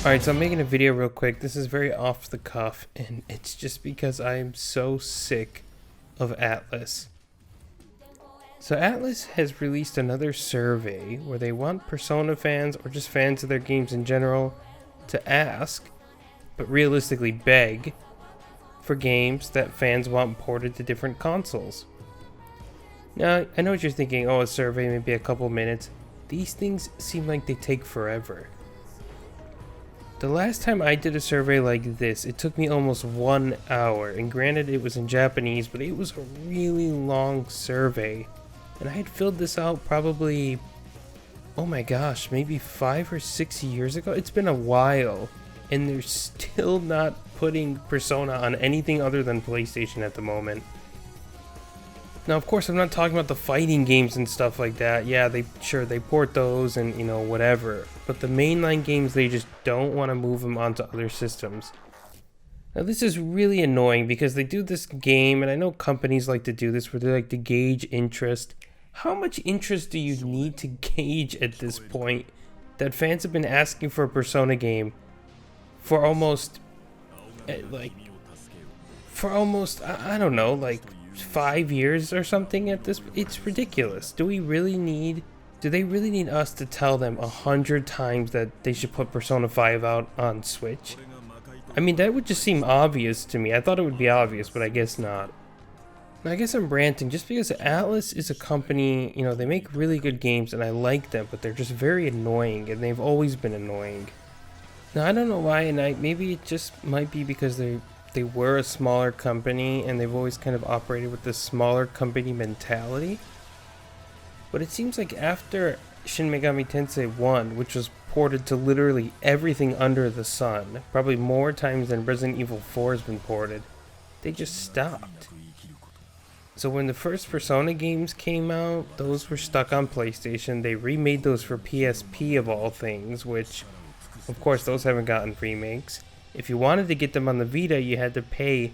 Alright, so I'm making a video real quick. This is very off the cuff, and it's just because I am so sick of Atlus. So Atlus has released another survey where they want Persona fans, or just fans of their games in general, to ask, but realistically beg, for games that fans want ported to different consoles. Now, I know what you're thinking, oh, a survey, maybe a couple minutes. These things seem like they take forever. The last time I did a survey like this, it took me almost 1 hour, and granted it was in Japanese, but it was a really long survey. And I had filled this out probably, oh my gosh, maybe 5 or 6 years ago? It's been a while, and they're still not putting Persona on anything other than PlayStation at the moment. Now, of course, I'm not talking about the fighting games and stuff like that. Yeah, they port those and, you know, whatever. But the mainline games, they just don't want to move them onto other systems. Now, this is really annoying because they do this game, and I know companies like to do this, where they like to gauge interest. How much interest do you need to gauge at this point that fans have been asking for a Persona game for almost, I don't know, like 5 years or something at this? It's ridiculous. Do they really need us to tell them 100 times that they should put Persona 5 out on Switch? I mean, that would just seem obvious to me. I thought it would be obvious, but I guess not. Now, I guess I'm ranting just because Atlus is a company, you know, they make really good games and I like them, but they're just very annoying, and they've always been annoying. Now, I don't know why, and maybe it just might be because they were a smaller company and they've always kind of operated with this smaller company mentality. But it seems like after Shin Megami Tensei 1, which was ported to literally everything under the sun, probably more times than Resident Evil 4 has been ported, they just stopped. So when the first Persona games came out, those were stuck on PlayStation. They remade those for PSP of all things, which, of course, those haven't gotten remakes. If you wanted to get them on the Vita, you had to pay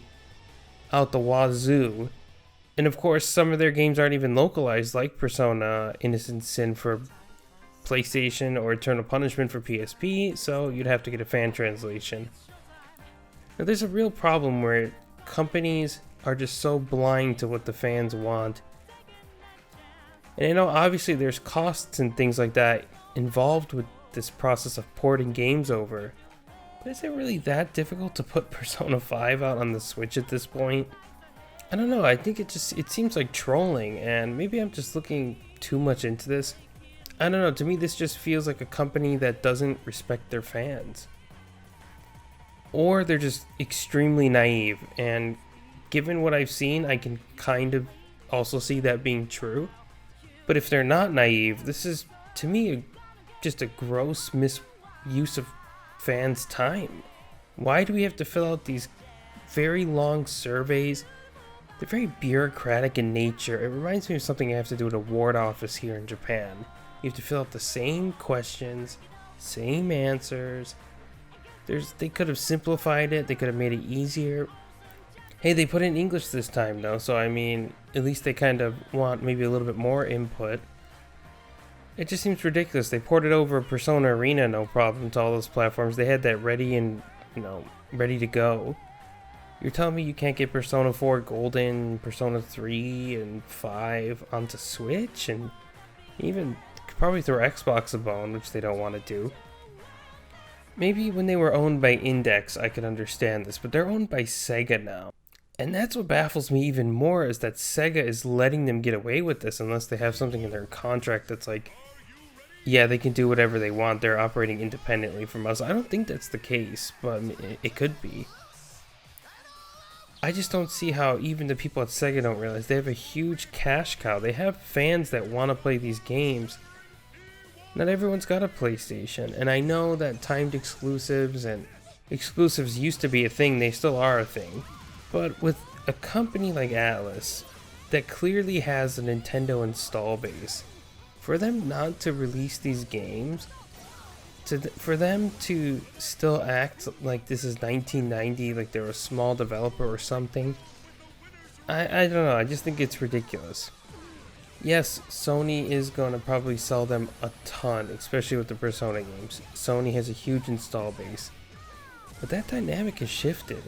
out the wazoo. And of course, some of their games aren't even localized, like Persona Innocent Sin for PlayStation or Eternal Punishment for PSP, so you'd have to get a fan translation. Now, there's a real problem where companies are just so blind to what the fans want. And I know obviously there's costs and things like that involved with this process of porting games over. But is it really that difficult to put Persona 5 out on the Switch at this point? I don't know, I think it seems like trolling, and maybe I'm just looking too much into this. I don't know, to me this just feels like a company that doesn't respect their fans. Or they're just extremely naive, and given what I've seen, I can kind of also see that being true. But if they're not naive, this is, to me, just a gross misuse of fans' time. Why do we have to fill out these very long surveys? They're very bureaucratic in nature. It reminds me of something I have to do at a ward office here in Japan. You have to fill out the same questions, same answers. They could have simplified it. They could have made it easier. Hey, they put in English this time though, so I mean, at least they kind of want maybe a little bit more input. It just seems ridiculous. They ported over Persona Arena no problem to all those platforms. They had that ready and, you know, ready to go. You're telling me you can't get Persona 4 Golden, Persona 3 and 5 onto Switch, and even could probably throw Xbox a bone, which they don't want to do. Maybe when they were owned by Index I could understand this, but they're owned by Sega now. And that's what baffles me even more, is that Sega is letting them get away with this unless they have something in their contract that's like, yeah, they can do whatever they want, they're operating independently from us. I don't think that's the case, but it could be. I just don't see how even the people at Sega don't realize they have a huge cash cow. They have fans that want to play these games. Not everyone's got a PlayStation, and I know that timed exclusives and exclusives used to be a thing, they still are a thing. But with a company like Atlus that clearly has a Nintendo install base, for them not to release these games, for them to still act like this is 1990, like they're a small developer or something, I don't know, I just think it's ridiculous. Yes, Sony is going to probably sell them a ton, especially with the Persona games. Sony has a huge install base. But that dynamic has shifted.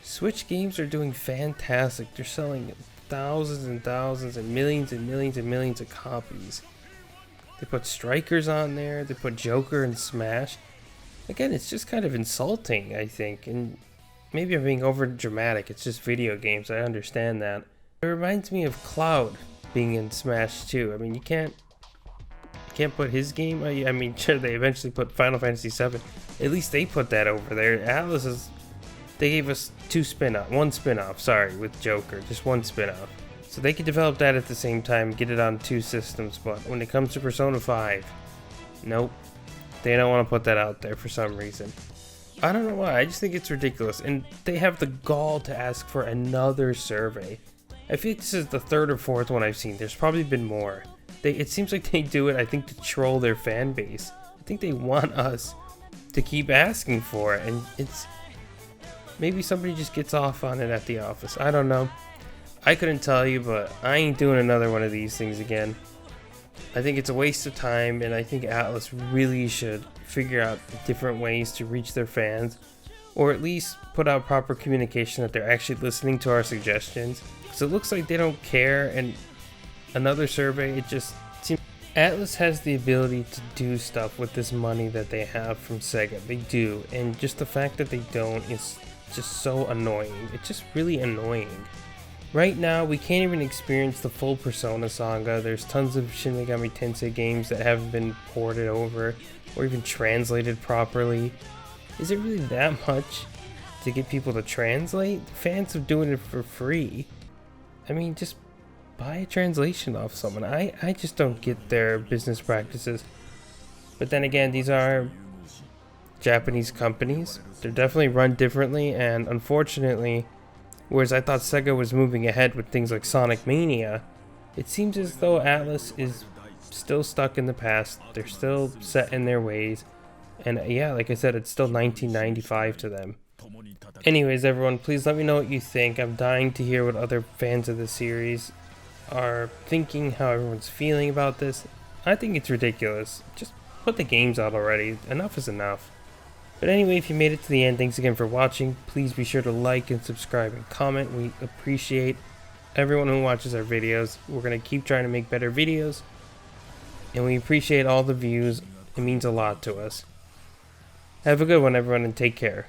Switch games are doing fantastic. They're selling thousands and thousands and millions and millions and millions of copies. They put Strikers on there. They put Joker and Smash. Again, it's just kind of insulting, I think. And maybe I'm being over dramatic. It's just video games. I understand that. It reminds me of Cloud being in Smash 2. I mean, you can't put his game. I mean, sure, they eventually put Final Fantasy 7. At least they put that over there. Atlus is. They gave us one spin-off, sorry, with Joker, just one spin-off. So they could develop that at the same time, get it on 2 systems, but when it comes to Persona 5, nope. They don't want to put that out there for some reason. I don't know why, I just think it's ridiculous, and they have the gall to ask for another survey. I feel like this is the 3rd or 4th one I've seen, there's probably been more. It seems like they do it, I think, to troll their fan base. I think they want us to keep asking for it, and it's... Maybe somebody just gets off on it at the office. I don't know. I couldn't tell you, but I ain't doing another one of these things again. I think it's a waste of time, and I think Atlus really should figure out different ways to reach their fans, or at least put out proper communication that they're actually listening to our suggestions. Because it looks like they don't care, and another survey, it just seems... Atlus has the ability to do stuff with this money that they have from Sega. They do, and just the fact that they don't is... just so annoying. It's just really annoying. Right now, we can't even experience the full Persona saga. There's tons of Shin Megami Tensei games that haven't been ported over or even translated properly. Is it really that much to get people to translate? Fans are doing it for free. I mean, just buy a translation off someone. I just don't get their business practices. But then again, these are Japanese companies. They're definitely run differently, and unfortunately, whereas I thought Sega was moving ahead with things like Sonic Mania, it seems as though Atlus is still stuck in the past. They're still set in their ways, and yeah, like I said, it's still 1995 to them. Anyways, everyone, please let me know what you think. I'm dying to hear what other fans of the series are thinking, how everyone's feeling about this. I think it's ridiculous. Just put the games out already. Enough is enough. But anyway, if you made it to the end, thanks again for watching. Please be sure to like and subscribe and comment. We appreciate everyone who watches our videos. We're going to keep trying to make better videos. And we appreciate all the views. It means a lot to us. Have a good one, everyone, and take care.